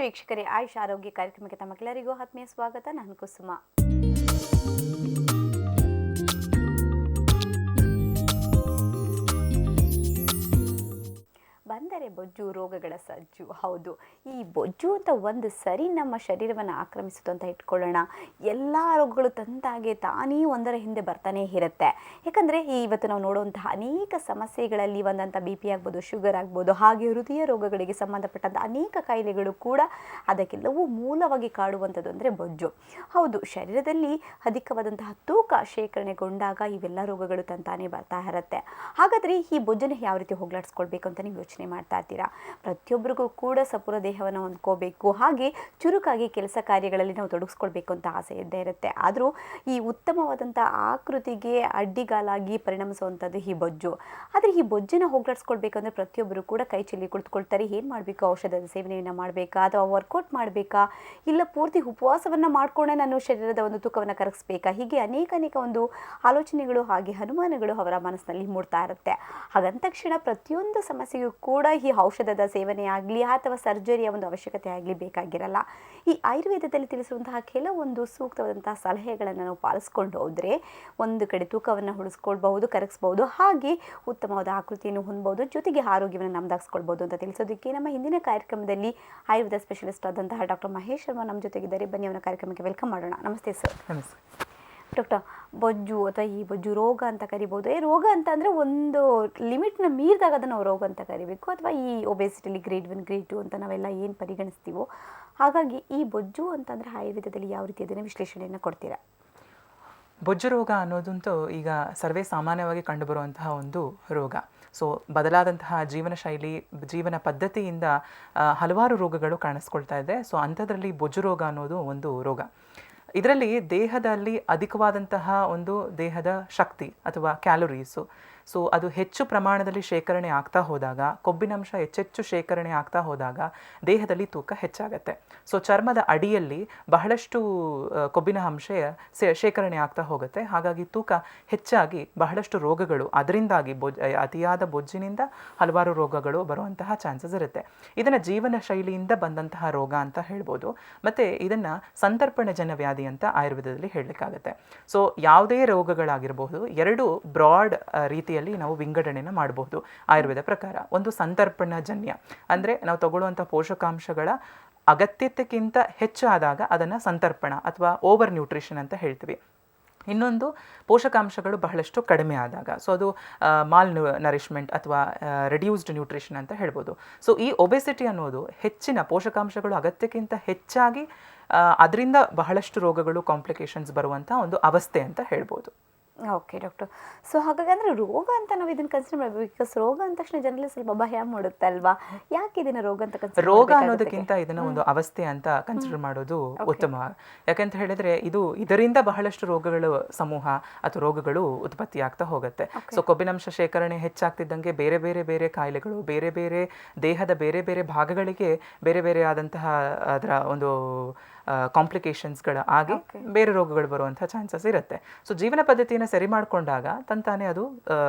ವೀಕ್ಷಕರೇ, ಆಯುಷ್ ಆರೋಗ್ಯ ಕಾರ್ಯಕ್ರಮಕ್ಕೆ ತಮಗೆಲ್ಲರಿಗೂ ಆತ್ಮೀಯ ಸ್ವಾಗತ. ನಾನು ಕುಸುಮ. ಬಂದರೆ ಬೊಜ್ಜು ರೋಗಗಳ ಸಜ್ಜು. ಹೌದು, ಈ ಬೊಜ್ಜು ಅಂತ ಒಂದು ಸರಿ ನಮ್ಮ ಶರೀರವನ್ನು ಆಕ್ರಮಿಸಿತು ಅಂತ ಇಟ್ಕೊಳ್ಳೋಣ, ಎಲ್ಲ ರೋಗಗಳು ತಂತಾಗೆ ತಾನೇ ಒಂದರ ಹಿಂದೆ ಬರ್ತಾನೆ ಇರುತ್ತೆ. ಯಾಕಂದರೆ ಇವತ್ತು ನಾವು ನೋಡುವಂತಹ ಅನೇಕ ಸಮಸ್ಯೆಗಳಲ್ಲಿ ಒಂದಂಥ BP ಆಗ್ಬೋದು, ಶುಗರ್ ಆಗ್ಬೋದು, ಹಾಗೆ ಹೃದಯ ರೋಗಗಳಿಗೆ ಸಂಬಂಧಪಟ್ಟಂಥ ಅನೇಕ ಕಾಯಿಲೆಗಳು ಕೂಡ ಅದಕ್ಕೆಲ್ಲವೂ ಮೂಲವಾಗಿ ಕಾಡುವಂಥದ್ದು ಅಂದರೆ ಬೊಜ್ಜು. ಹೌದು, ಶರೀರದಲ್ಲಿ ಅಧಿಕವಾದಂತಹ ತೂಕ ಶೇಖರಣೆಗೊಂಡಾಗ ಇವೆಲ್ಲ ರೋಗಗಳು ತಂತಾನೇ ಬರ್ತಾ ಇರುತ್ತೆ. ಹಾಗಾದರೆ ಈ ಬೊಜ್ಜನ್ನು ಯಾವ ರೀತಿ ಹೋಗ್ಲಾಡಿಸ್ಕೊಳ್ಬೇಕು ಅಂತ ನೀವು ಯೋಚನೆ ಮಾಡ್ತಾ ಇರ್ತೀರಾ. ಪ್ರತಿಯೊಬ್ಬರಿಗೂ ಕೂಡ ಸಪೂರ ದೇಹವನ್ನು ಹೊಂದ್ಕೋಬೇಕು, ಹಾಗೆ ಚುರುಕಾಗಿ ಕೆಲಸ ಕಾರ್ಯಗಳಲ್ಲಿ ನಾವು ತೊಡಗಿಸ್ಕೊಳ್ಬೇಕು ಅಂತ ಆಸೆ ಇದ್ದೇ ಇರುತ್ತೆ. ಆದರೂ ಈ ಉತ್ತಮವಾದಂಥ ಆಕೃತಿಗೆ ಅಡ್ಡಿಗಾಲಾಗಿ ಪರಿಣಮಿಸುವಂಥದ್ದು ಈ ಬೊಜ್ಜು. ಆದರೆ ಈ ಬೊಜ್ಜನ್ನು ಹೋಗ್ಲಾಡಿಸ್ಕೊಳ್ಬೇಕಂದ್ರೆ ಪ್ರತಿಯೊಬ್ಬರು ಕೂಡ ಕೈ ಚೆಲ್ಲಿ ಕುಳಿತುಕೊಳ್ತಾರೆ. ಏನು ಮಾಡಬೇಕು? ಔಷಧದ ಸೇವನೆಯನ್ನು ಮಾಡಬೇಕಾ, ಅಥವಾ ವರ್ಕೌಟ್ ಮಾಡಬೇಕಾ, ಇಲ್ಲ ಪೂರ್ತಿ ಉಪವಾಸವನ್ನು ಮಾಡಿಕೊಂಡೇ ನಾನು ಶರೀರದ ಒಂದು ತೂಕವನ್ನು ಕರಗಿಸ್ಬೇಕಾ? ಹೀಗೆ ಅನೇಕ ಒಂದು ಆಲೋಚನೆಗಳು ಹಾಗೆ ಅನುಮಾನಗಳು ಅವರ ಮನಸ್ಸಿನಲ್ಲಿ ಮೂಡ್ತಾ ಇರುತ್ತೆ. ಹಾಗಂದ ತಕ್ಷಣ ಪ್ರತಿಯೊಂದು ಸಮಸ್ಯೆಯೂ ಕೂಡ ಈ ಔಷಧದ ಸೇವನೆ ಆಗಲಿ ಅಥವಾ ಸರ್ಜರಿಯ ಒಂದು ಅವಶ್ಯಕತೆ ಆಗಲಿ ಬೇಕಾಗಿರಲ್ಲ. ಈ ಆಯುರ್ವೇದದಲ್ಲಿ ತಿಳಿಸುವಂತಹ ಕೆಲವೊಂದು ಸೂಕ್ತವಾದಂತಹ ಸಲಹೆಗಳನ್ನು ನಾವು ಪಾಲಿಸ್ಕೊಂಡು ಹೋದರೆ ಒಂದು ಕಡೆ ತೂಕವನ್ನು ಉಳಿಸ್ಕೊಳ್ಬಹುದು, ಕರಗಿಸ್ಬಹುದು, ಹಾಗೆ ಉತ್ತಮವಾದ ಆಕೃತಿಯನ್ನು ಹೊಂದಬಹುದು, ಜೊತೆಗೆ ಆರೋಗ್ಯವನ್ನು ನಮ್ದಾಗಿಸ್ಕೊಳ್ಬಹುದು ಅಂತ ತಿಳಿಸೋದಕ್ಕೆ ನಮ್ಮ ಹಿಂದಿನ ಕಾರ್ಯಕ್ರಮದಲ್ಲಿ ಆಯುರ್ವೇದ ಸ್ಪೆಷಲಿಸ್ಟ್ ಆದಂತಹ ಡಾಕ್ಟರ್ ಮಹೇಶ್ ಶರ್ಮಾ ನಮ್ಮ ಜೊತೆಗಿದ್ದಾರೆ. ಬನ್ನಿ ಅವನ ಕಾರ್ಯಕ್ರಮಕ್ಕೆ ವೆಲ್ಕಮ್ ಮಾಡೋಣ. ನಮಸ್ತೆ ಸರ್. ನಮಸ್ತೆ ಡಾಕ್ಟರ್, ಬೊಜ್ಜು ಅಥವಾ ಈ ಬೊಜ್ಜು ರೋಗ ಅಂತ ಕರಿಬೋದು. ರೋಗ ಅಂತ ಅಂದರೆ ಒಂದು ಲಿಮಿಟ್ನ ಮೀರಿದಾಗ ಅದನ್ನು ನಾವು ರೋಗ ಅಂತ ಕರಿಬೇಕು, ಅಥವಾ ಈ ಒಬೆಸಿಟಿಲಿ ಗ್ರೇಡ್ 1 ಗ್ರೇಡ್ 2 ಅಂತ ನಾವೆಲ್ಲ ಏನು ಪರಿಗಣಿಸ್ತೀವೋ. ಹಾಗಾಗಿ ಈ ಬೊಜ್ಜು ಅಂತಂದರೆ ಆಯುರ್ವೇದದಲ್ಲಿ ಯಾವ ರೀತಿ ಅದನ್ನು ವಿಶ್ಲೇಷಣೆಯನ್ನು ಕೊಡ್ತೀರಾ? ಬೊಜ್ಜು ರೋಗ ಅನ್ನೋದಂತೂ ಈಗ ಸರ್ವೇ ಸಾಮಾನ್ಯವಾಗಿ ಕಂಡುಬರುವಂತಹ ಒಂದು ರೋಗ. ಸೊ ಬದಲಾದಂತಹ ಜೀವನ ಶೈಲಿ, ಜೀವನ ಪದ್ಧತಿಯಿಂದ ಹಲವಾರು ರೋಗಗಳು ಕಾಣಿಸ್ಕೊಳ್ತಾ ಇದೆ. ಸೊ ಅಂಥದ್ರಲ್ಲಿ ಬೊಜ್ಜು ರೋಗ ಅನ್ನೋದು ಒಂದು ರೋಗ. ಇದರಲ್ಲಿ ದೇಹದಲ್ಲಿ ಅಧಿಕವಾದಂತಹ ಒಂದು ದೇಹದ ಶಕ್ತಿ ಅಥವಾ ಕ್ಯಾಲೋರೀಸು, ಸೊ ಅದು ಹೆಚ್ಚು ಪ್ರಮಾಣದಲ್ಲಿ ಶೇಖರಣೆ ಆಗ್ತಾ ಹೋದಾಗ, ಕೊಬ್ಬಿನಂಶ ಹೆಚ್ಚೆಚ್ಚು ಶೇಖರಣೆ ಆಗ್ತಾ ಹೋದಾಗ ದೇಹದಲ್ಲಿ ತೂಕ ಹೆಚ್ಚಾಗತ್ತೆ. ಸೊ ಚರ್ಮದ ಅಡಿಯಲ್ಲಿ ಬಹಳಷ್ಟು ಕೊಬ್ಬಿನ ಅಂಶ ಶೇಖರಣೆ ಆಗ್ತಾ ಹೋಗುತ್ತೆ. ಹಾಗಾಗಿ ತೂಕ ಹೆಚ್ಚಾಗಿ ಬಹಳಷ್ಟು ರೋಗಗಳು, ಅದರಿಂದಾಗಿ ಅತಿಯಾದ ಬೊಜ್ಜಿನಿಂದ ಹಲವಾರು ರೋಗಗಳು ಬರುವಂತಹ ಚಾನ್ಸಸ್ ಇರುತ್ತೆ. ಇದನ್ನು ಜೀವನ ಶೈಲಿಯಿಂದ ಬಂದಂತಹ ರೋಗ ಅಂತ ಹೇಳ್ಬೋದು. ಮತ್ತು ಇದನ್ನು ಸಂತರ್ಪಣಜನ್ಯ ವ್ಯಾಧಿ ಅಂತ ಆಯುರ್ವೇದದಲ್ಲಿ ಹೇಳಲಿಕ್ಕಾಗತ್ತೆ. ಸೊ ಯಾವುದೇ ರೋಗಗಳಾಗಿರಬಹುದು, ಎರಡು ಬ್ರಾಡ್ ರೀತಿಯಲ್ಲಿ ನಾವು ವಿಂಗಡಣೆನ ಮಾಡಬಹುದು ಆಯುರ್ವೇದ ಪ್ರಕಾರ. ಒಂದು ಸಂತರ್ಪಣಜನ್ಯ ಅಂದರೆ ನಾವು ತಗೊಳ್ಳುವಂಥ ಪೋಷಕಾಂಶಗಳ ಅಗತ್ಯತೆಗಿಂತ ಹೆಚ್ಚು ಆದಾಗ ಅದನ್ನು ಸಂತರ್ಪಣ ಅಥವಾ ಓವರ್ ನ್ಯೂಟ್ರಿಷನ್ ಅಂತ ಹೇಳ್ತೀವಿ. ಇನ್ನೊಂದು ಪೋಷಕಾಂಶಗಳು ಬಹಳಷ್ಟು ಕಡಿಮೆ ಆದಾಗ, ಸೊ ಅದು ಮಾಲ್ ನರಿಶ್ಮೆಂಟ್ ಅಥವಾ ರೆಡ್ಯೂಸ್ಡ್ ನ್ಯೂಟ್ರಿಷನ್ ಅಂತ ಹೇಳ್ಬೋದು. ಸೊ ಈ ಒಬೆಸಿಟಿ ಅನ್ನೋದು ಹೆಚ್ಚಿನ ಪೋಷಕಾಂಶಗಳು ಅಗತ್ಯಕ್ಕಿಂತ ಹೆಚ್ಚಾಗಿ ಅದರಿಂದ ಬಹಳಷ್ಟು ರೋಗಗಳು, ಕಾಂಪ್ಲಿಕೇಶನ್ಸ್ ಬರುವಂಥ ಒಂದು ಅವಸ್ಥೆ ಅಂತ ಹೇಳ್ಬೋದು. Okay doctor. ಸೊ ಹಾಗಾಗಿ ಅಂದರೆ ರೋಗ ಅಂತ ನಾವು ಇದನ್ನು ಕನ್ಸಿಡರ್ ಮಾಡಬೇಕು. ಬಿಕಾಸ್ ರೋಗ ಅಂದ ತಕ್ಷಣ ಜನರಲ್ಲಿ ಸ್ವಲ್ಪ ಭಯ ಮೂಡುತ್ತೆ ಅಲ್ವಾ? ಯಾಕೆ ಇದನ್ನು ರೋಗ ಅಂತ ಕನ್ಸಿಡರ್? ರೋಗ ಅನ್ನೋದಕ್ಕಿಂತ ಇದನ್ನು ಒಂದು ಅವಸ್ಥೆ ಅಂತ ಕನ್ಸಿಡರ್ ಮಾಡೋದು ಉತ್ತಮ. ಯಾಕಂತ ಹೇಳಿದ್ರೆ ಇದರಿಂದ ಬಹಳಷ್ಟು ರೋಗಗಳು ಸಮೂಹ ಅಥವಾ ರೋಗಗಳು ಉತ್ಪತ್ತಿ ಆಗ್ತಾ ಹೋಗುತ್ತೆ. ಸೊ ಕೊಬ್ಬಿನಂಶ ಶೇಖರಣೆ ಹೆಚ್ಚಾಗ್ತಿದ್ದಂಗೆ ಬೇರೆ ಬೇರೆ ಬೇರೆ ಕಾಯಿಲೆಗಳು, ಬೇರೆ ಬೇರೆ ದೇಹದ ಬೇರೆ ಬೇರೆ ಭಾಗಗಳಿಗೆ ಬೇರೆ ಬೇರೆ ಆದಂತಹ ಅದರ ಒಂದು ಕಾಂಪ್ಲಿಕೇಶನ್ಸ್ಗಳ ಆಗಿ ಬೇರೆ ರೋಗಗಳು ಬರುವಂಥ ಚಾನ್ಸಸ್ ಇರುತ್ತೆ. ಸೊ ಜೀವನ ಪದ್ಧತಿಯನ್ನು ಸರಿ ಮಾಡಿಕೊಂಡಾಗ ತಂತಾನೆ ಅದು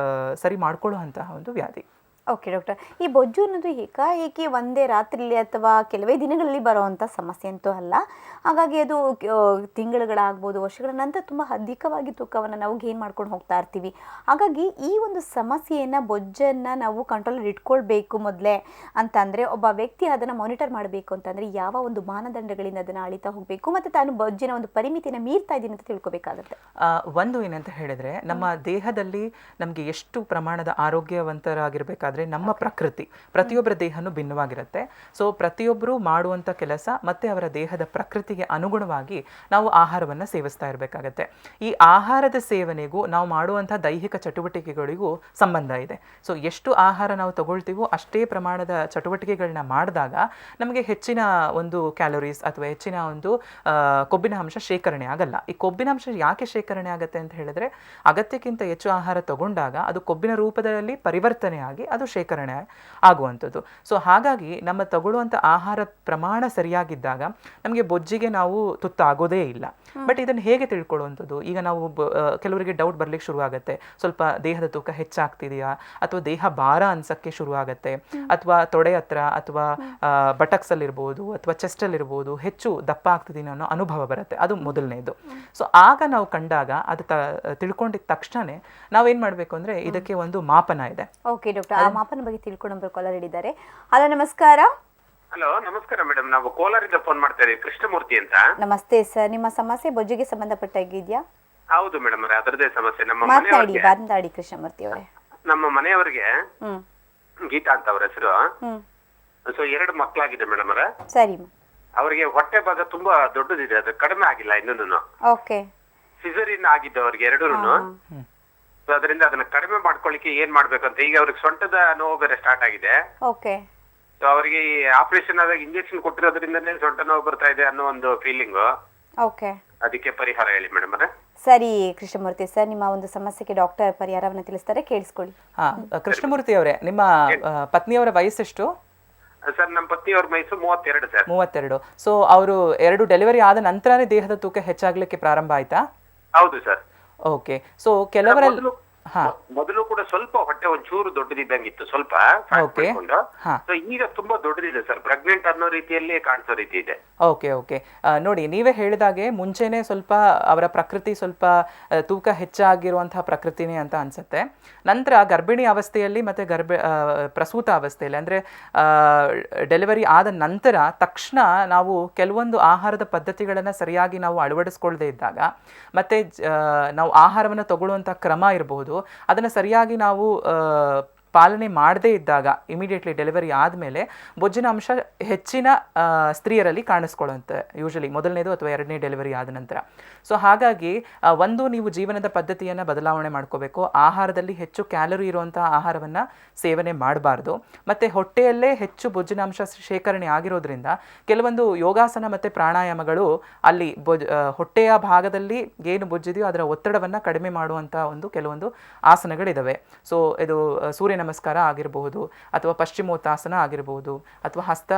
ಸರಿ ಮಾಡ್ಕೊಳ್ಳುವಂತಹ ಒಂದು ವ್ಯಾಧಿ. ಓಕೆ ಡಾಕ್ಟರ್, ಈ ಬೊಜ್ಜು ಅನ್ನೋದು ಏಕಾಏಕಿ ಒಂದೇ ರಾತ್ರಿಯಲ್ಲಿ ಅಥವಾ ಕೆಲವೇ ದಿನಗಳಲ್ಲಿ ಬರುವಂಥ ಸಮಸ್ಯೆ ಅಂತೂ ಅಲ್ಲ. ಹಾಗಾಗಿ ಅದು ತಿಂಗಳುಗಳಾಗ್ಬೋದು, ವರ್ಷಗಳ ನಂತರ ತುಂಬ ಅಧಿಕವಾಗಿ ತೂಕವನ್ನು ನಾವು ಗೇನ್ ಮಾಡ್ಕೊಂಡು ಹೋಗ್ತಾ ಇರ್ತೀವಿ. ಹಾಗಾಗಿ ಈ ಒಂದು ಸಮಸ್ಯೆಯನ್ನು, ಬೊಜ್ಜನ್ನು ನಾವು ಕಂಟ್ರೋಲಲ್ಲಿ ಇಟ್ಕೊಳ್ಬೇಕು ಮೊದಲೇ ಅಂತಂದರೆ, ಒಬ್ಬ ವ್ಯಕ್ತಿ ಅದನ್ನು ಮಾನಿಟರ್ ಮಾಡಬೇಕು ಅಂತಂದರೆ ಯಾವ ಒಂದು ಮಾನದಂಡಗಳಿಂದ ಅದನ್ನು ಅಳಿತಾ ಹೋಗಬೇಕು, ಮತ್ತು ತಾನು ಬೊಜ್ಜಿನ ಒಂದು ಪರಿಮಿತಿಯನ್ನು ಮೀರ್ತಾ ಇದ್ದೀನಿ ಅಂತ ತಿಳ್ಕೊಬೇಕಾಗುತ್ತೆ? ಒಂದು ಏನಂತ ಹೇಳಿದ್ರೆ, ನಮ್ಮ ದೇಹದಲ್ಲಿ ನಮಗೆ ಎಷ್ಟು ಪ್ರಮಾಣದ ಆರೋಗ್ಯವಂತರಾಗಿರಬೇಕಾದ್ರೆ ನಮ್ಮ ಪ್ರಕೃತಿ, ಪ್ರತಿಯೊಬ್ಬರ ದೇಹನೂ ಭಿನ್ನವಾಗಿರುತ್ತೆ. ಸೊ ಪ್ರತಿಯೊಬ್ಬರು ಮಾಡುವಂಥ ಕೆಲಸ ಮತ್ತು ಅವರ ದೇಹದ ಪ್ರಕೃತಿಗೆ ಅನುಗುಣವಾಗಿ ನಾವು ಆಹಾರವನ್ನು ಸೇವಿಸ್ತಾ ಇರಬೇಕಾಗತ್ತೆ. ಈ ಆಹಾರದ ಸೇವನೆಗೂ ನಾವು ಮಾಡುವಂಥ ದೈಹಿಕ ಚಟುವಟಿಕೆಗಳಿಗೂ ಸಂಬಂಧ ಇದೆ. ಸೊ ಎಷ್ಟು ಆಹಾರ ನಾವು ತಗೊಳ್ತೀವೋ ಅಷ್ಟೇ ಪ್ರಮಾಣದ ಚಟುವಟಿಕೆಗಳನ್ನ ಮಾಡಿದಾಗ ನಮಗೆ ಹೆಚ್ಚಿನ ಒಂದು ಕ್ಯಾಲೋರೀಸ್ ಅಥವಾ ಹೆಚ್ಚಿನ ಒಂದು ಕೊಬ್ಬಿನ ಅಂಶ ಶೇಖರಣೆ ಆಗಲ್ಲ. ಈ ಕೊಬ್ಬಿನ ಅಂಶ ಯಾಕೆ ಶೇಖರಣೆ ಆಗುತ್ತೆ ಅಂತ ಹೇಳಿದ್ರೆ, ಅಗತ್ಯಕ್ಕಿಂತ ಹೆಚ್ಚು ಆಹಾರ ತಗೊಂಡಾಗ ಅದು ಕೊಬ್ಬಿನ ರೂಪದಲ್ಲಿ ಪರಿವರ್ತನೆ ಆಗಿ ಅದು ಅದು ಶೇಖರಣೆ ಆಗುವಂಥದ್ದು. ಸೊ ಹಾಗಾಗಿ ನಮ್ಮ ತಗೊಳ್ಳುವಂಥ ಆಹಾರ ಪ್ರಮಾಣ ಸರಿಯಾಗಿದ್ದಾಗ ನಮಗೆ ಬೊಜ್ಜಿಗೆ ನಾವು ತುತ್ತಾಗೋದೇ ಇಲ್ಲ. ಬಟ್ ಇದನ್ನು ಹೇಗೆ ತಿಳ್ಕೊಳ್ಳುವಂಥದ್ದು? ಈಗ ನಾವು ಕೆಲವರಿಗೆ ಡೌಟ್ ಬರ್ಲಿಕ್ಕೆ ಶುರು ಆಗುತ್ತೆ, ಸ್ವಲ್ಪ ದೇಹದ ತೂಕ ಹೆಚ್ಚಾಗ್ತಿದೆಯಾ, ಅಥವಾ ದೇಹ ಭಾರ ಅನ್ಸಕ್ಕೆ ಶುರು ಆಗುತ್ತೆ, ಅಥವಾ ತೊಡೆ ಹತ್ರ ಅಥವಾ ಬಟಕ್ಸ್ ಅಲ್ಲಿ ಇರ್ಬೋದು ಅಥವಾ ಚೆಸ್ಟ್ ಅಲ್ಲಿ ಇರ್ಬೋದು ಹೆಚ್ಚು ದಪ್ಪ ಆಗ್ತಿದ್ದೀನಿ ಅನ್ನೋ ಅನುಭವ ಬರುತ್ತೆ. ಅದು ಮೊದಲನೇದು. ಸೊ ಆಗ ನಾವು ಕಂಡಾಗ ಅದು ತಿಳ್ಕೊಂಡಿದ ತಕ್ಷಣನೇ ನಾವೇನ್ ಮಾಡ್ಬೇಕು ಅಂದ್ರೆ ಇದಕ್ಕೆ ಒಂದು ಮಾಪನ ಇದೆ. ಓಕೆ ಡಾಕ್ಟರ್, ಆ ಮಾಪನ ಬಗ್ಗೆ ತಿಳ್ಕೊಂಡು ಕಾಲರ್ ಹಿಡಿದ್ದಾರೆ. ಹಲೋ ನಮಸ್ಕಾರ. ಹಲೋ ನಮಸ್ಕಾರ ಮೇಡಮ್, ನಾವು ಕೋಲಾರಿಂದ ಫೋನ್ ಮಾಡ್ತಾ ಇದೀವಿ, ಕೃಷ್ಣಮೂರ್ತಿ ಅಂತ. ನಮಸ್ತೆ ಸರ್, ನಿಮ್ಮ ಸಮಸ್ಯೆ ಬೊಜ್ಜಿಗೆ ಸಂಬಂಧಪಟ್ಟಾಗಿದೆಯಾ? ಹೌದು ಮೇಡಮ್, ಅದರದೇ ಸಮಸ್ಯೆ. ಮಾತನಾಡಿ ಕೃಷ್ಣಮೂರ್ತಿ ಅವರೇ. ನಮ್ಮ ಮನೆಯವರಿಗೆ ಗೀತಾ ಅಂತ ಅವ್ರ ಹೆಸರು. ಹ್ಮ್. ಸೊ 2 ಮಕ್ಕಳಾಗಿದೆ ಮೇಡಮ್ ಅವರ. ಸರಿ. ಅವರಿಗೆ ಹೊಟ್ಟೆ ಭಾಗ ತುಂಬಾ ದೊಡ್ಡದಿದೆ, ಅದು ಕಡಿಮೆ ಆಗಿಲ್ಲ ಇನ್ನೂ. ಓಕೆ. ಸಿಸರಿನ್ ಆಗಿದ್ದು ಅವ್ರಿಗೆ 2. ಸೊ ಅದರಿಂದ ಅದನ್ನ ಕಡಿಮೆ ಮಾಡ್ಕೊಳ್ಳಿಕ್ಕೆ ಏನ್ ಮಾಡ್ಬೇಕಂತ, ಈಗ ಅವ್ರಿಗೆ ಸೊಂಟದ ನೋವು ಬೇರೆ ಸ್ಟಾರ್ಟ್ ಆಗಿದೆ. ಓಕೆ. ಸೊ ಅವರಿಗೆ ಈ ಆಪರೇಷನ್ ಆದಾಗ ಇಂಜೆಕ್ಷನ್ ಕೊಟ್ಟಿರೋದ್ರಿಂದನೇ ಸೊಂಟ ನೋವು ಬರ್ತಾ ಇದೆ ಅನ್ನೋ ಒಂದು ಫೀಲಿಂಗ್. ಓಕೆ. ಅದಕ್ಕೆ ಪರಿಹಾರ ಹೇಳಿ ಮೇಡಮ್ ಅವರೇ. ಸರಿ ಕೃಷ್ಣಮೂರ್ತಿ ಸರ್, ನಿಮ್ಮ ಒಂದು ಸಮಸ್ಯೆಗೆ ಡಾಕ್ಟರ್ ಪರಿಹಾರವನ್ನು ತಿಳಿಸ್ತಾರೆ, ಕೇಳಿಸ್ಕೊಳ್ಳಿ. ಕೃಷ್ಣಮೂರ್ತಿ ಅವರೇ, ನಿಮ್ಮ ಪತ್ನಿಯವರ ವಯಸ್ಸೆಷ್ಟು? ಸರ್ ನಮ್ಮ ಪತ್ನಿಯವ್ರ ವಯಸ್ಸು 32 ಸರ್. 32. ಸೊ ಅವರು 2 ಡೆಲಿವರಿ ಆದ ನಂತರನೇ ದೇಹದ ತೂಕ ಹೆಚ್ಚಾಗ್ಲಿಕ್ಕೆ ಪ್ರಾರಂಭ ಆಯ್ತಾ? ಹೌದು ಸರ್. ಓಕೆ. ಸೊ ಕೆಲವರೆಲ್ಲ ಮೊದಲು ಕೂಡ ಸ್ವಲ್ಪ ಹೊಟ್ಟೆ ಒಂಚೂರು ದೊಡ್ಡದಿದ್ದಂಗಿತ್ತು, ಸ್ವಲ್ಪ. ಸೊ ಈಗ ತುಂಬಾ ದೊಡ್ಡದಿದೆ ಸರ್, ಪ್ರೆಗ್ನೆಂಟ್ ಅನ್ನೋ ರೀತಿಯಲ್ಲಿ ಕಾಣಿಸೋ ರೀತಿ ಇದೆ. Okay okay. ನೋಡಿ, ನೀವೇ ಹೇಳಿದಾಗೆ ಮುಂಚೆನೆ ಸ್ವಲ್ಪ ಅವರ ಪ್ರಕೃತಿ ಸ್ವಲ್ಪ ತೂಕ ಹೆಚ್ಚಾಗಿರುವಂತಹ ಪ್ರಕೃತಿನೇ ಅಂತ ಅನ್ಸುತ್ತೆ. ನಂತರ ಗರ್ಭಿಣಿ ಅವಸ್ಥೆಯಲ್ಲಿ ಮತ್ತೆ ಪ್ರಸೂತ ಅವಸ್ಥೆಯಲ್ಲಿ ಅಂದ್ರೆ ಡೆಲಿವರಿ ಆದ ನಂತರ ತಕ್ಷಣ ನಾವು ಕೆಲವೊಂದು ಆಹಾರದ ಪದ್ಧತಿಗಳನ್ನು ಸರಿಯಾಗಿ ನಾವು ಅಳವಡಿಸ್ಕೊಳ್ಳದೆ ಇದ್ದಾಗ, ಮತ್ತೆ ನಾವು ಆಹಾರವನ್ನು ತಗೊಳ್ಳುವಂಥ ಕ್ರಮ ಇರಬಹುದು, ಅದನ್ನು ಸರಿಯಾಗಿ ನಾವು ಪಾಲನೆ ಮಾಡದೇ ಇದ್ದಾಗ ಇಮಿಡಿಯೇಟ್ಲಿ ಡೆಲಿವರಿ ಆದಮೇಲೆ ಬೊಜ್ಜಿನ ಅಂಶ ಹೆಚ್ಚಿನ ಸ್ತ್ರೀಯರಲ್ಲಿ ಕಾಣಿಸ್ಕೊಳ್ಳುತ್ತೆ, ಯೂಶಲಿ ಮೊದಲನೇದು ಅಥವಾ 2ನೇ ಡೆಲಿವರಿ ಆದ ನಂತರ. ಸೊ ಹಾಗಾಗಿ ಒಂದು, ನೀವು ಜೀವನದ ಪದ್ಧತಿಯನ್ನು ಬದಲಾವಣೆ ಮಾಡ್ಕೋಬೇಕು. ಆಹಾರದಲ್ಲಿ ಹೆಚ್ಚು ಕ್ಯಾಲರಿ ಇರುವಂತಹ ಆಹಾರವನ್ನು ಸೇವನೆ ಮಾಡಬಾರ್ದು. ಮತ್ತು ಹೊಟ್ಟೆಯಲ್ಲೇ ಹೆಚ್ಚು ಬೊಜ್ಜಿನ ಅಂಶ ಶೇಖರಣೆ ಆಗಿರೋದ್ರಿಂದ ಕೆಲವೊಂದು ಯೋಗಾಸನ ಮತ್ತು ಪ್ರಾಣಾಯಾಮಗಳು ಅಲ್ಲಿ ಹೊಟ್ಟೆಯ ಭಾಗದಲ್ಲಿ ಏನು ಬೊಜ್ಜಿದೆಯೋ ಅದರ ಒತ್ತಡವನ್ನು ಕಡಿಮೆ ಮಾಡುವಂಥ ಕೆಲವೊಂದು ಆಸನಗಳಿದ್ದಾವೆ. ಸೊ ಇದು ಸೂರ್ಯ ನಮಸ್ಕಾರ ಆಗಿರಬಹುದು, ಅಥವಾ ಪಶ್ಚಿಮೋತ್ತಾಸನ ಆಗಿರಬಹುದು, ಅಥವಾ ಹಸ್ತ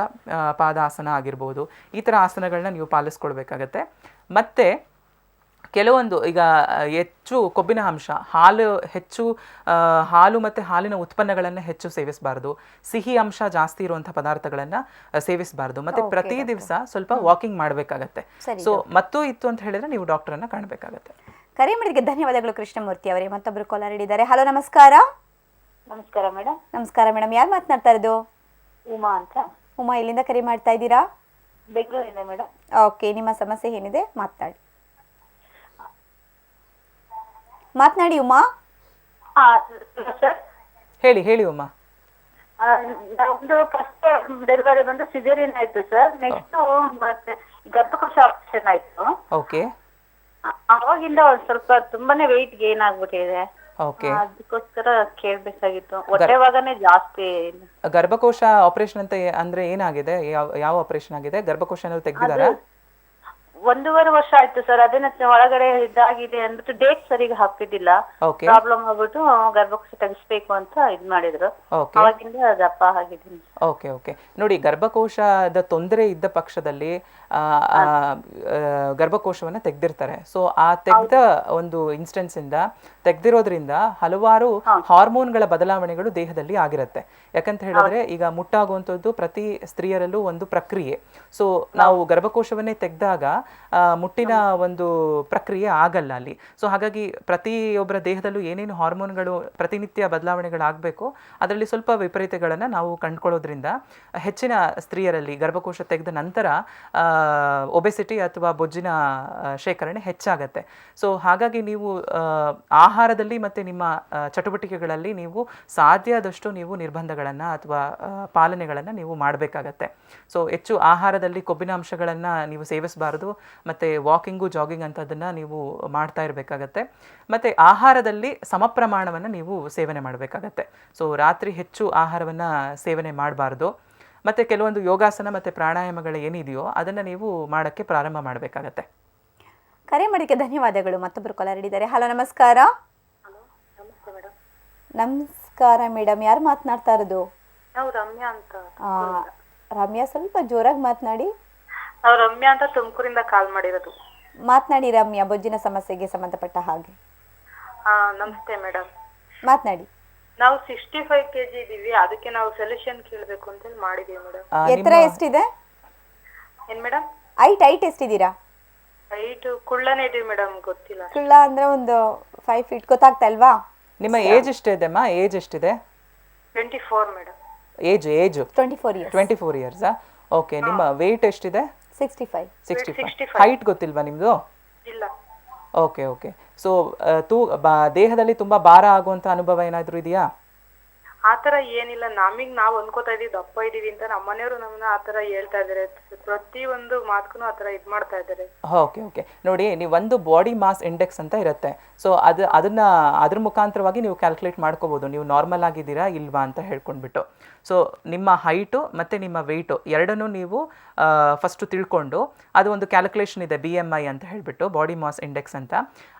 ಪಾದಾಸನ ಆಗಿರಬಹುದು. ಈ ಥರ ಆಸನಗಳನ್ನ ನೀವು ಪಾಲಿಸ್ಕೊಳ್ಬೇಕಾಗತ್ತೆ. ಮತ್ತು ಕೆಲವೊಂದು, ಈಗ ಹೆಚ್ಚು ಕೊಬ್ಬಿನ ಅಂಶ, ಹಾಲು ಮತ್ತು ಹಾಲಿನ ಉತ್ಪನ್ನಗಳನ್ನು ಹೆಚ್ಚು ಸೇವಿಸಬಾರ್ದು. ಸಿಹಿ ಅಂಶ ಜಾಸ್ತಿ ಇರುವಂಥ ಪದಾರ್ಥಗಳನ್ನು ಸೇವಿಸಬಾರ್ದು. ಮತ್ತು ಪ್ರತಿ ದಿವಸ ಸ್ವಲ್ಪ ವಾಕಿಂಗ್ ಮಾಡಬೇಕಾಗತ್ತೆ. ಸೊ ಮತ್ತು ಇತ್ತು ಅಂತ ಹೇಳಿದ್ರೆ ನೀವು ಡಾಕ್ಟರನ್ನು ಕಾಣಬೇಕಾಗತ್ತೆ. ಕರೆ ಮಾಡಿದ್ದಕ್ಕೆ ಧನ್ಯವಾದಗಳು ಕೃಷ್ಣಮೂರ್ತಿ ಅವರೇ. ಮತ್ತೊಬ್ಬರು ಕಾಲರ್ ಹಿಡಿದ್ದಾರೆ. ಹಲೋ ನಮಸ್ಕಾರ. ನಮಸ್ಕಾರ ಮೇಡಮ್. ನಮಸ್ಕಾರ ಮೇಡಮ್, ಯಾರು ಮಾತನಾಡ್ತಾ ಇರೋದು? ಉಮಾ ಅಂತ. ಉಮಾ, ಎಲ್ಲಿಂದ ಕರೆ ಮಾಡ್ತಾ ಇದ್ದೀರಾ? ಬೆಂಗಳೂರಿಂದ ಮೇಡಮ್. ಓಕೆ, ನಿಮ್ಮ ಸಮಸ್ಯೆ ಏನಿದೆ ಮಾತನಾಡಿ ಉಮಾ. ಸರ್ ಹೇಳಿ ಉಮಾ. ನಮ್ದು ಫಸ್ಟ್ ಡೆಲಿವರಿ ಬಂದು ಸಿಜೇರಿಯನ್ ಆಯ್ತು ಸರ್. ನೆಕ್ಸ್ಟ್ ಮತ್ತೆ ಗರ್ಭಕೋಶ ಆಪರೇಷನ್ ಆಯ್ತು. ಓಕೆ. ಅವಾಗಿಂದ ಒಂದ್ ಸ್ವಲ್ಪ ತುಂಬಾನೇ ವೆಯ್ಟ್ ಗೇನ್ ಆಗ್ಬಿಟ್ಟಿದೆ. ಓಕೆ. ಅದಕ್ಕೋಸ್ಕರ ಕೇಳ್ಬೇಕಾಗಿತ್ತು. ಹೊಟ್ಟೆ ಭಾಗನೇ ಜಾಸ್ತಿ. ಗರ್ಭಕೋಶ ಆಪರೇಷನ್ ಅಂತ ಅಂದ್ರೆ ಏನಾಗಿದೆ? ಯಾವ ಆಪರೇಷನ್ ಆಗಿದೆ? ಗರ್ಭಕೋಶ ತೆಗೆದಿದ್ದಾರೆ? 1.5 ವರ್ಷ ಆಯ್ತು ಸರ್. ಅದೇನ ಒಳಗಡೆ ಇದಾಗಿದೆ ಅಂದ್ಬಿಟ್ಟು ಡೇಟ್ ಸರಿಗೆ ಹಾಕ್ತಿದ್ದಿಲ್ಲ, ಪ್ರಾಬ್ಲಮ್ ಆಗ್ಬಿಟ್ಟು ಗರ್ಭಕೋಶ ತೆಗಿಸ್ಬೇಕು ಅಂತ ಇದ್ ಮಾಡಿದ್ರು. ಅವಾಗಿಂದ ದಪ್ಪ ಆಗಿದ್ದೀನಿ. Okay okay. ನೋಡಿ, ಗರ್ಭಕೋಶದ ತೊಂದರೆ ಇದ್ದ ಪಕ್ಷದಲ್ಲಿ ಗರ್ಭಕೋಶವನ್ನು ತೆಗೆದಿರ್ತಾರೆ. ಸೊ ಆ ತೆಗೆದ ಒಂದು ಇನ್ಸ್ಟೆನ್ಸ್ ಇಂದ ತೆಗೆದಿರೋದ್ರಿಂದ ಹಲವಾರು ಹಾರ್ಮೋನ್ಗಳ ಬದಲಾವಣೆಗಳು ದೇಹದಲ್ಲಿ ಆಗಿರುತ್ತೆ. ಯಾಕಂತ ಹೇಳಿದ್ರೆ ಈಗ ಮುಟ್ಟಾಗುವಂಥದ್ದು ಪ್ರತಿ ಸ್ತ್ರೀಯರಲ್ಲೂ ಒಂದು ಪ್ರಕ್ರಿಯೆ. ಸೊ ನಾವು ಗರ್ಭಕೋಶವನ್ನೇ ತೆಗೆದಾಗ ಮುಟ್ಟಿನ ಒಂದು ಪ್ರಕ್ರಿಯೆ ಆಗಲ್ಲ ಅಲ್ಲಿ. ಸೊ ಹಾಗಾಗಿ ಪ್ರತಿಯೊಬ್ಬರ ದೇಹದಲ್ಲೂ ಏನೇನು ಹಾರ್ಮೋನ್ಗಳು ಪ್ರತಿನಿತ್ಯ ಬದಲಾವಣೆಗಳಾಗಬೇಕು ಅದರಲ್ಲಿ ಸ್ವಲ್ಪ ವಿಪರೀತಗಳನ್ನು ನಾವು ಕಂಡುಕೊಳ್ಳೋದ್ರಿಂದ ಹೆಚ್ಚಿನ ಸ್ತ್ರೀಯರಲ್ಲಿ ಗರ್ಭಕೋಶ ತೆಗೆದ ನಂತರ ಒಬೆಸಿಟಿ ಅಥವಾ ಬೊಜ್ಜಿನ ಶೇಖರಣೆ ಹೆಚ್ಚಾಗತ್ತೆ. ಸೊ ಹಾಗಾಗಿ ನೀವು ಆಹಾರದಲ್ಲಿ ಮತ್ತು ನಿಮ್ಮ ಚಟುವಟಿಕೆಗಳಲ್ಲಿ ನೀವು ಸಾಧ್ಯದಷ್ಟು ನೀವು ನಿರ್ಬಂಧಗಳನ್ನು ಅಥವಾ ಪಾಲನೆಗಳನ್ನು ನೀವು ಮಾಡಬೇಕಾಗತ್ತೆ. ಸೊ ಹೆಚ್ಚು ಆಹಾರದಲ್ಲಿ ಕೊಬ್ಬಿನ ಅಂಶಗಳನ್ನು ನೀವು ಸೇವಿಸಬಾರದು, ಮತ್ತು ವಾಕಿಂಗು ಜಾಗಿಂಗ್ ಅಂಥದ್ದನ್ನು ನೀವು ಮಾಡ್ತಾ ಇರಬೇಕಾಗತ್ತೆ. ಮತ್ತು ಆಹಾರದಲ್ಲಿ ಸಮ ಪ್ರಮಾಣವನ್ನು ನೀವು ಸೇವನೆ ಮಾಡಬೇಕಾಗತ್ತೆ. ಸೊ ರಾತ್ರಿ ಹೆಚ್ಚು ಆಹಾರವನ್ನು ಸೇವನೆ ಮಾಡಬಾರ್ದು. ಮತ್ತು ಕೆಲವೊಂದು ಯೋಗಾಸನ ಮತ್ತು ಪ್ರಾಣಾಯಾಮಗಳು ಏನಿದೆಯೋ ಅದನ್ನು ನೀವು ಮಾಡೋಕ್ಕೆ ಪ್ರಾರಂಭ ಮಾಡಬೇಕಾಗತ್ತೆ. ಕರೆ ಮಾಡಿಕ್ಕೆ ಧನ್ಯವಾದಗಳು. ಮತ್ತೊಬ್ಬರು ಕಾಲರ್ ಹಿಡಿದ್ದಾರೆ. ಹಲೋ ನಮಸ್ಕಾರ. ನಮಸ್ಕಾರ ಮೇಡಮ್, ಯಾರು ಮಾತನಾಡ್ತಾ ಇರೋದು? ನಾವು ರಮ್ಯಾ ಅಂತ. ಆ, ರಮ್ಯಾ, ಸ್ವಲ್ಪ ಜೋರಾಗಿ ಮಾತನಾಡಿ. ನಾವು ರಮ್ಯಾ ಅಂತ ತುಮಕೂರಿಂದ ಕಾಲ್ ಮಾಡಿರೋದು. ಮಾತನಾಡಿ ರಮ್ಯಾ, ಬೊಜ್ಜಿನ ಸಮಸ್ಯೆಗೆ ಸಂಬಂಧಪಟ್ಟ ಹಾಗೆ. ನಮಸ್ತೆ ಮೇಡಮ್. ಮಾತನಾಡಿ. ನಾವು 65 kg ಇದೀವಿ, ಅದಕ್ಕೆ ನಾವು ಸೊಲ್ಯೂಷನ್ ಕೇಳಬೇಕು ಅಂತ ಹೇಳಿ ಮಾಡಿದೀವಿ ಮೇಡಮ್. ಎತ್ತರ ಎಷ್ಟಿದೆ? ಏನ್ ಮೇಡಮ್? ಹೈಟ್ ಎಷ್ಟಿದ್ದೀರಾ? ಹೈಟ್ ಕುಳ್ಳನೇ ಇದೀವಿ ಮೇಡಮ್, ಗೊತ್ತಿಲ್ಲ. ಕುಳ್ಳ ಅಂದ್ರೆ ಒಂದು 5 feet, ಗೊತ್ತಾಗ್ತಾ ಇಲ್ವಾ? ನಿಮ್ಮ ಏಜ್ ಎಷ್ಟಿದೆಮ್ಮ? ಏಜ್ ಎಷ್ಟಿದೆ? 24 ಮೇಡಮ್. Age 24 years. 24 ಇಯರ್ಸಾ? ಓಕೆ. ನಿಮ್ಮ ವೆಯ್ಟ್ ಎಷ್ಟಿದೆ? 65. 65. ಹೈಟ್ ಗೊತ್ತಿಲ್ವಾ ನಿಮ್ಮದು? ಇಲ್ಲ. Okay okay. ಸೊ ದೇಹದಲ್ಲಿ ತುಂಬ ಭಾರ ಆಗುವಂಥ ಅನುಭವ ಏನಾದರೂ ಇದೆಯಾ? ಆತರ ಏನಿಲ್ಲ, ನಮಗ್ ನಾವ್ ಅನ್ಕೋತಾ ಇದೀವಿ ದಪ್ಪ ಇದೀವಿ ಅಂತ. ನಮ್ಮ ಮನೆಯವರು ನಮ್ಮನ್ನ ಆತರ ಹೇಳ್ತಾ ಇದಾರೆ, ಪ್ರತಿ ಒಂದು ಮಾತಕ್ಕೂ ಆತರ ಇದ್ ಮಾಡ್ತಾ ಇದಾರೆ. Okay okay. ನೋಡಿ, ನೀವು ಒಂದು ಬಾಡಿ ಮಾಸ್ ಇಂಡೆಕ್ಸ್ ಅಂತ ಇರುತ್ತೆ. ಸೊ ಅದ್ರ ಮುಖಾಂತರವಾಗಿ ನೀವು ಕ್ಯಾಲ್ಕುಲೇಟ್ ಮಾಡ್ಕೋಬೋದು ನೀವು ನಾರ್ಮಲ್ ಆಗಿದ್ದೀರಾ ಇಲ್ವಾ ಅಂತ ಹೇಳ್ಕೊಂಡ್ಬಿಟ್ಟು. ಸೊ ನಿಮ್ಮ ಹೈಟು ಮತ್ತು ನಿಮ್ಮ ವೆಯ್ಟು ಎರಡನ್ನೂ ನೀವು ಫಸ್ಟು ತಿಳ್ಕೊಂಡು, ಅದು ಒಂದು ಕ್ಯಾಲ್ಕುಲೇಷನ್ ಇದೆ BMI ಅಂತ ಹೇಳಿಬಿಟ್ಟು, ಬಾಡಿ ಮಾಸ್ ಇಂಡೆಕ್ಸ್ ಅಂತ.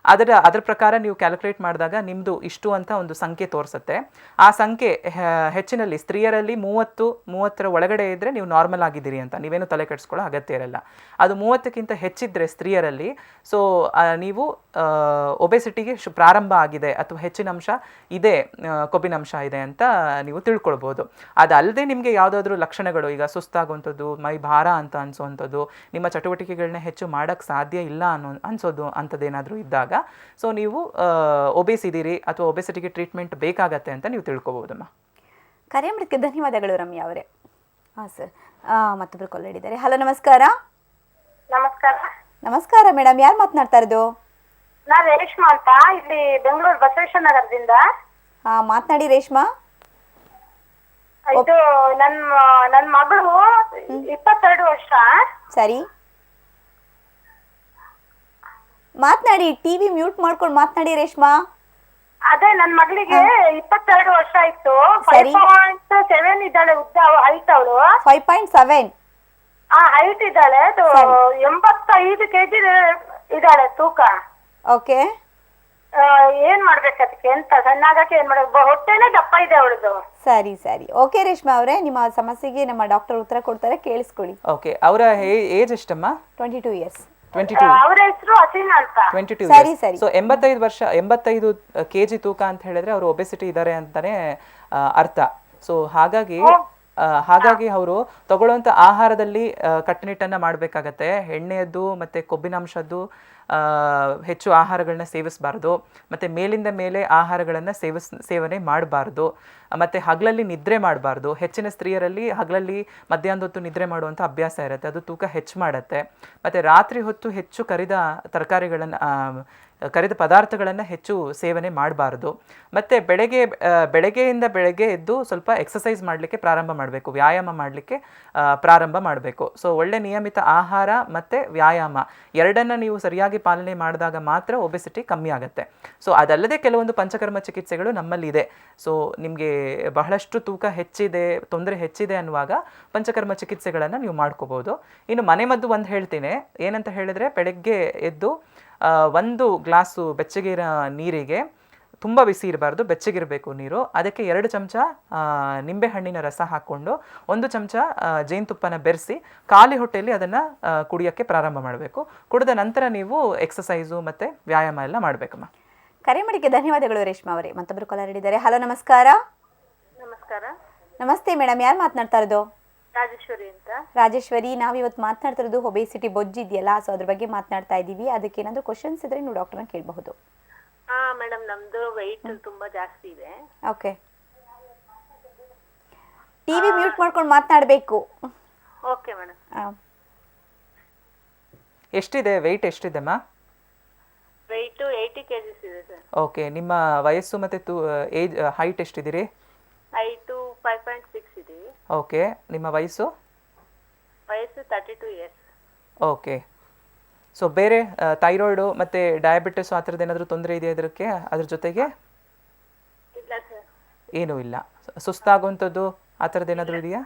ಅದರ ಪ್ರಕಾರ ನೀವು ಕ್ಯಾಲ್ಕುಲೇಟ್ ಮಾಡಿದಾಗ ನಿಮ್ಮದು ಇಷ್ಟು ಅಂತ ಒಂದು ಸಂಖ್ಯೆ ತೋರಿಸುತ್ತೆ. ಆ ಸಂಖ್ಯೆ ಹೆಚ್ಚಿನಲ್ಲಿ ಸ್ತ್ರೀಯರಲ್ಲಿ 30 ಒಳಗಡೆ ಇದ್ದರೆ ನೀವು ನಾರ್ಮಲ್ ಆಗಿದ್ದೀರಿ ಅಂತ, ನೀವೇನು ತಲೆ ಕೆಡಿಸ್ಕೊಳ್ಳೋ ಅಗತ್ಯ ಇರಲ್ಲ. ಅದು 30ಕ್ಕಿಂತ ಹೆಚ್ಚಿದ್ರೆ ಸ್ತ್ರೀಯರಲ್ಲಿ, ಸೊ ನೀವು ಒಬೆಸಿಟಿಗೆ ಪ್ರಾರಂಭ ಆಗಿದೆ ಅಥವಾ ಹೆಚ್ಚಿನ ಅಂಶ ಇದೆ, ಕೊಬ್ಬಿನಂಶ ಇದೆ ಅಂತ ನೀವು ತಿಳ್ಕೊಳ್ಬೋದು. ಅದಲ್ಲದೆ ನಿಮಗೆ ಯಾವುದಾದ್ರೂ ಲಕ್ಷಣಗಳು, ಈಗ ಸುಸ್ತಾಗುವಂಥದ್ದು, ಮೈ ಭಾರ ಅಂತ ಅನಿಸೋವಂಥದ್ದು, ನಿಮ್ಮ ಚಟುವಟಿಕೆಗಳನ್ನ ಹೆಚ್ಚು ಮಾಡೋಕ್ಕೆ ಸಾಧ್ಯ ಇಲ್ಲ ಅನಿಸೋದು ಅಂಥದ್ದೇನಾದರೂ ಇದ್ದಾಗ, ಸೊ ನೀವು ಒಬೇಸ್ ಇದ್ದೀರಿ ಅಥವಾ ಒಬೆಸಿಟಿಗೆ ಟ್ರೀಟ್ಮೆಂಟ್ ಬೇಕಾಗತ್ತೆ ಅಂತ ನೀವು ತಿಳ್ಕೊಬೋದಮ್ಮ. ಕರೆ ಮಾಡೋದಕ್ಕೆ ಧನ್ಯವಾದಗಳು ರಮ್ಯಾ ಅವರೇ. ಹಾಂ ಸರ್, ಮತ್ತೊಬ್ಬರು ಕಾಲ್ ಹಿಡಿದ್ದಾರೆ. ಹಲೋ, ನಮಸ್ಕಾರ. ನಮಸ್ಕಾರ. ನಮಸ್ಕಾರ ಮೇಡಮ್, ಯಾರು ಮಾತನಾಡ್ತಾ ಇರೋದು? ನಾನ್ ರೇಷ್ಮಾ ಅಂತ, ಇಲ್ಲಿ ಬೆಂಗಳೂರು ಬಸವೇಶ್ವರ ನಗರದಿಂದ. ಹಾಂ, ಮಾತನಾಡಿ ರೇಷ್ಮಾ. ಇದು ನನ್ ಮಗಳು 22 ವರ್ಷ. ಸರಿ, ಮಾತನಾಡಿ. ಟಿವಿ ಮ್ಯೂಟ್ ಮಾಡ್ಕೊಂಡು ಮಾತನಾಡಿ ರೇಷ್ಮಾ. ಅದೇ ನನ್ ಮಗಳಿಗೆ 22 ವರ್ಷ ಆಯ್ತು. ಸರಿ. 5.7 ಇದ್ದಾಳೆ ಉದ್ದ, ಹೈಟ್ ಅವಳು 5.7. ಹೈಟ್ ಇದ್ದಾಳೆ. 85 kg ಇದ್ದಾಳೆ ತೂಕ. ಓಕೆ. ಏನ್ ಮಾಡ್ಬೇಕು ಅದಕ್ಕೆ ಅಂತ? ಸಣ್ಣಾಗಕ್ಕೆ ಏನ್ ಮಾಡ್ಬೇಕು? ಹೊಟ್ಟೆನೇ ದಪ್ಪ ಇದೆ ಅವಳದು. ಸರಿ ಸರಿ, ಓಕೆ ರೇಷ್ಮಾ ಅವರೇ, ನಿಮ್ಮ ಸಮಸ್ಯೆಗೆ ನಮ್ಮ ಡಾಕ್ಟರ್ ಉತ್ತರ ಕೊಡ್ತಾರೆ, ಕೇಳಿಸ್ಕೊಳ್ಳಿ. ಓಕೆ. ಅವರ ಏಜ್ ಎಷ್ಟಮ್ಮ? 22 years. 22. ಅವ್ರ ಹೆಸರು ಹಸೀನಾ ಅಂತ. 22 ಸರಿ years. ಸರಿ. ಸೊ 85 kg ತೂಕ ಅಂತ ಹೇಳಿದ್ರೆ ಅವರು ಒಬೆಸಿಟಿ ಇದ್ದಾರೆ ಅಂತಾನೆ ಅರ್ಥ. ಸೊ ಹಾಗಾಗಿ ಅವರು ತಗೊಳ್ಳುವಂಥ ಆಹಾರದಲ್ಲಿ ಕಟ್ಟುನಿಟ್ಟನ್ನು ಮಾಡಬೇಕಾಗತ್ತೆ. ಎಣ್ಣೆಯದ್ದು ಮತ್ತು ಕೊಬ್ಬಿನಾಂಶದ್ದು ಹೆಚ್ಚು ಆಹಾರಗಳನ್ನ ಸೇವಿಸಬಾರ್ದು, ಮತ್ತು ಮೇಲಿಂದ ಮೇಲೆ ಆಹಾರಗಳನ್ನು ಸೇವನೆ ಮಾಡಬಾರ್ದು, ಮತ್ತು ಹಗಲಲ್ಲಿ ನಿದ್ರೆ ಮಾಡಬಾರ್ದು. ಹೆಚ್ಚಿನ ಸ್ತ್ರೀಯರಲ್ಲಿ ಹಗಲಲ್ಲಿ ಮಧ್ಯಾಹ್ನದ ಹೊತ್ತು ನಿದ್ರೆ ಮಾಡುವಂಥ ಅಭ್ಯಾಸ ಇರುತ್ತೆ, ಅದು ತೂಕ ಹೆಚ್ಚು ಮಾಡುತ್ತೆ. ಮತ್ತು ರಾತ್ರಿ ಹೊತ್ತು ಹೆಚ್ಚು ಕರಿದ ಪದಾರ್ಥಗಳನ್ನು ಹೆಚ್ಚು ಸೇವನೆ ಮಾಡಬಾರ್ದು. ಮತ್ತು ಬೆಳಗ್ಗೆಯಿಂದ ಬೆಳಗ್ಗೆ ಎದ್ದು ಸ್ವಲ್ಪ ಎಕ್ಸಸೈಸ್ ಮಾಡಲಿಕ್ಕೆ ಪ್ರಾರಂಭ ಮಾಡಬೇಕು, ವ್ಯಾಯಾಮ ಮಾಡಲಿಕ್ಕೆ ಪ್ರಾರಂಭ ಮಾಡಬೇಕು. ಸೊ ಒಳ್ಳೆ ನಿಯಮಿತ ಆಹಾರ ಮತ್ತು ವ್ಯಾಯಾಮ ಎರಡನ್ನು ನೀವು ಸರಿಯಾಗಿ ಪಾಲನೆ ಮಾಡಿದಾಗ ಮಾತ್ರ ಒಬೆಸಿಟಿ ಕಮ್ಮಿ ಆಗುತ್ತೆ. ಸೊ ಅದಲ್ಲದೆ ಕೆಲವೊಂದು ಪಂಚಕರ್ಮ ಚಿಕಿತ್ಸೆಗಳು ನಮ್ಮಲ್ಲಿದೆ. ಸೊ ನಿಮಗೆ ಬಹಳಷ್ಟು ತೂಕ ಹೆಚ್ಚಿದೆ, ತೊಂದರೆ ಹೆಚ್ಚಿದೆ ಅನ್ನುವಾಗ ಪಂಚಕರ್ಮ ಚಿಕಿತ್ಸೆಗಳನ್ನು ನೀವು ಮಾಡ್ಕೋಬೋದು. ಇನ್ನು ಮನೆಮದ್ದು ಒಂದು ಹೇಳ್ತೀನಿ, ಏನಂತ ಹೇಳಿದರೆ, ಬೆಳಗ್ಗೆ ಎದ್ದು 1 ಗ್ಲಾಸು ಬೆಚ್ಚಗಿರೋ ನೀರಿಗೆ, ತುಂಬ ಬಿಸಿ ಇರಬಾರ್ದು, ಬೆಚ್ಚಗಿರಬೇಕು ನೀರು, ಅದಕ್ಕೆ 2 ಚಮಚ ನಿಂಬೆಹಣ್ಣಿನ ರಸ ಹಾಕ್ಕೊಂಡು 1 ಚಮಚ ಜೇನುತುಪ್ಪನ ಬೆರೆಸಿ ಖಾಲಿ ಹೊಟ್ಟೆಯಲ್ಲಿ ಅದನ್ನು ಕುಡಿಯೋಕ್ಕೆ ಪ್ರಾರಂಭ ಮಾಡಬೇಕು. ಕುಡಿದ ನಂತರ ನೀವು ಎಕ್ಸಸೈಸು ಮತ್ತು ವ್ಯಾಯಾಮ ಎಲ್ಲ ಮಾಡಬೇಕಮ್ಮ. ಕರೆ ಮಾಡಿಕ್ಕೆ ಧನ್ಯವಾದಗಳು ರೇಷ್ಮಾ ಅವರೇ. ಮತ್ತೊಬ್ಬರು ಕಾಲರ್ ಹಿಡಿದ್ದಾರೆ. ಹಲೋ, ನಮಸ್ಕಾರ. ನಮಸ್ಕಾರ. ನಮಸ್ತೆ ಮೇಡಮ್, ಯಾರು ಮಾತನಾಡ್ತಾ ಇರೋದು? ರಾಜೇಶ್ವರಿ ಅಂತ. ರಾಜೇಶ್ವರಿ, ನಾವಿವತ್ತು ಮಾತನಾಡ್ತಾ ಇರೋದು ಒಬೆಸಿಟಿ, ಬೊಜ್ಜು ಇದೆಯಲ್ಲ, ಸೊ ಅದ್ರ ಬಗ್ಗೆ ಮಾತನಾಡ್ತಾ ಇದ್ದೀವಿ. ಅದಕ್ಕೆ ಏನಾದರೂ ಕ್ವಶನ್ಸ್ ಇದ್ರೆ ನೀವು ಡಾಕ್ಟರ್ನ ಕೇಳಬಹುದು. ಮೇಡಮ್, ನಮ್ದು ವೆಯ್ಟ್ ತುಂಬಾ ಜಾಸ್ತಿ ಇದೆ. ಓಕೆ. ಟಿವಿ ಮ್ಯೂಟ್ ಮಾಡ್ಕೊಂಡು ಮಾತನಾಡಬೇಕು. Okay madam. ಎಷ್ಟಿದೆ ವೆಯ್ಟ್? ಎಷ್ಟಿದೆಮ್ಮ? ವೆಯ್ಟ್ 80 kg ಇದೆ ಸರ್. ಓಕೆ. ನಿಮ್ಮ ವಯಸ್ಸು ಮತ್ತು ಏಜ್, ಹೈಟ್ ಎಷ್ಟಿದ್ದೀರಿ? ಹೈಟು 5.6 ಇದೆ. ಓಕೆ. ನಿಮ್ಮ ವಯಸ್ಸು? ವಯಸ್ಸು 32 years. ಓಕೆ. ಸೊ ಬೇರೆ ಥೈರಾಯ್ಡು ಮತ್ತು ಡಯಾಬಿಟಿಸ್ ಆ ಥರದ್ದು ಏನಾದರೂ ತೊಂದರೆ ಇದೆಯಾ ಇದಕ್ಕೆ? ಅದ್ರ ಜೊತೆಗೆ ಇಲ್ಲ ಸರ್. ಏನೂ ಇಲ್ಲ. ಸುಸ್ತಾಗುವಂಥದ್ದು ಆ ಥರದ್ದು ಏನಾದರೂ ಇದೆಯಾ?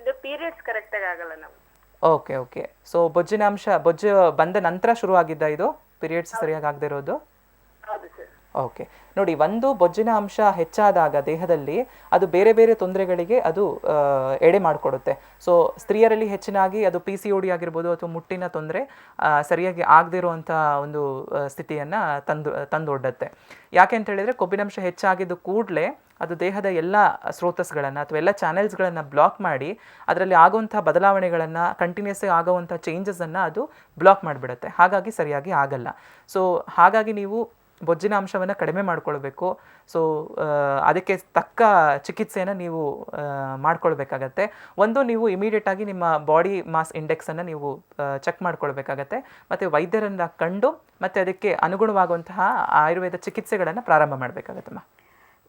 ಇದು ಪೀರಿಯಡ್ಸ್ ಕರೆಕ್ಟಾಗಿ ಆಗಲ್ಲ ನಾವು. Okay okay. ಸೊ ಬೊಜ್ಜು ಬಂದ ನಂತರ ಶುರು ಆಗಿದ್ದ ಇದು ಪೀರಿಯಡ್ಸ್ ಸರಿಯಾಗಿ ಆಗದೆ ಇರೋದು? ಹೌದು ಸರ್. ಓಕೆ, ನೋಡಿ, ಒಂದು ಬೊಜ್ಜಿನ ಅಂಶ ಹೆಚ್ಚಾದಾಗ ದೇಹದಲ್ಲಿ ಅದು ಬೇರೆ ಬೇರೆ ತೊಂದರೆಗಳಿಗೆ ಅದು ಎಡೆ ಮಾಡಿಕೊಡುತ್ತೆ. ಸೊ ಸ್ತ್ರೀಯರಲ್ಲಿ ಹೆಚ್ಚಿನಾಗಿ ಅದು PCOD ಆಗಿರ್ಬೋದು ಅಥವಾ ಮುಟ್ಟಿನ ತೊಂದರೆ ಸರಿಯಾಗಿ ಆಗದೇ ಇರುವಂಥ ಒಂದು ಸ್ಥಿತಿಯನ್ನು ತಂದೊಡ್ಡತ್ತೆ. ಯಾಕೆ ಅಂತ ಹೇಳಿದರೆ ಕೊಬ್ಬಿನಂಶ ಹೆಚ್ಚಾಗಿದ್ದು ಕೂಡಲೇ ಅದು ದೇಹದ ಎಲ್ಲ ಸ್ರೋತಸ್ಗಳನ್ನು ಅಥವಾ ಎಲ್ಲ ಚಾನೆಲ್ಸ್ಗಳನ್ನು ಬ್ಲಾಕ್ ಮಾಡಿ ಅದರಲ್ಲಿ ಆಗುವಂಥ ಬದಲಾವಣೆಗಳನ್ನು, ಕಂಟಿನ್ಯೂಸ್ ಆಗುವಂಥ ಚೇಂಜಸನ್ನು ಅದು ಬ್ಲಾಕ್ ಮಾಡಿಬಿಡುತ್ತೆ. ಹಾಗಾಗಿ ಸರಿಯಾಗಿ ಆಗಲ್ಲ. ಸೊ ಹಾಗಾಗಿ ನೀವು ಬೊಜ್ಜಿನ ಅಂಶವನ್ನು ಕಡಿಮೆ ಮಾಡ್ಕೊಳ್ಬೇಕು. ಸೊ ಅದಕ್ಕೆ ತಕ್ಕ ಚಿಕಿತ್ಸೆಯನ್ನು ನೀವು ಮಾಡ್ಕೊಳ್ಬೇಕಾಗತ್ತೆ. ಒಂದು, ನೀವು ಇಮಿಡಿಯೇಟಾಗಿ ನಿಮ್ಮ ಬಾಡಿ ಮಾಸ್ ಇಂಡೆಕ್ಸನ್ನು ನೀವು ಚೆಕ್ ಮಾಡ್ಕೊಳ್ಬೇಕಾಗತ್ತೆ, ಮತ್ತು ವೈದ್ಯರನ್ನು ಕಂಡು ಮತ್ತು ಅದಕ್ಕೆ ಅನುಗುಣವಾಗುವಂತಹ ಆಯುರ್ವೇದ ಚಿಕಿತ್ಸೆಗಳನ್ನು ಪ್ರಾರಂಭ ಮಾಡಬೇಕಾಗತ್ತಮ್ಮ.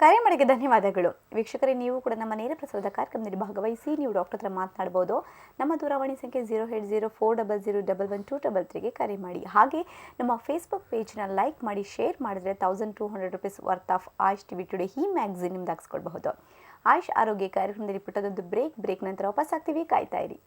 ಕರೆ ಮಾಡಿಗೆ ಧನ್ಯವಾದಗಳು. ವೀಕ್ಷಕರೇ, ನೀವು ಕೂಡ ನಮ್ಮ ನೇರ ಪ್ರಸಾರದ ಕಾರ್ಯಕ್ರಮದಲ್ಲಿ ಭಾಗವಹಿಸಿ ನೀವು ಡಾಕ್ಟರ್ ಹತ್ರ ಮಾತನಾಡ್ಬೋದು. ನಮ್ಮ ದೂರವಾಣಿ ಸಂಖ್ಯೆ 08040001123 ಕರೆ ಮಾಡಿ. ಹಾಗೆ ನಮ್ಮ ಫೇಸ್ಬುಕ್ ಪೇಜ್ನ ಲೈಕ್ ಮಾಡಿ, ಶೇರ್ ಮಾಡಿದ್ರೆ ₹1200 worth of AYUSH TV today ಈ ಮ್ಯಾಗ್ಝಿನ್ ನಿಮ್ದು ಹಾಕ್ಸ್ಕೊಳ್ಬಹುದು. ಆಯುಷ್ ಆರೋಗ್ಯ ಕಾರ್ಯಕ್ರಮದಲ್ಲಿ ಪುಟ್ಟದೊಂದು ಬ್ರೇಕ್ ನಂತರ ವಾಪಸ್ ಆಗ್ತೀವಿ, ಕಾಯ್ತಾ ಇರಿ.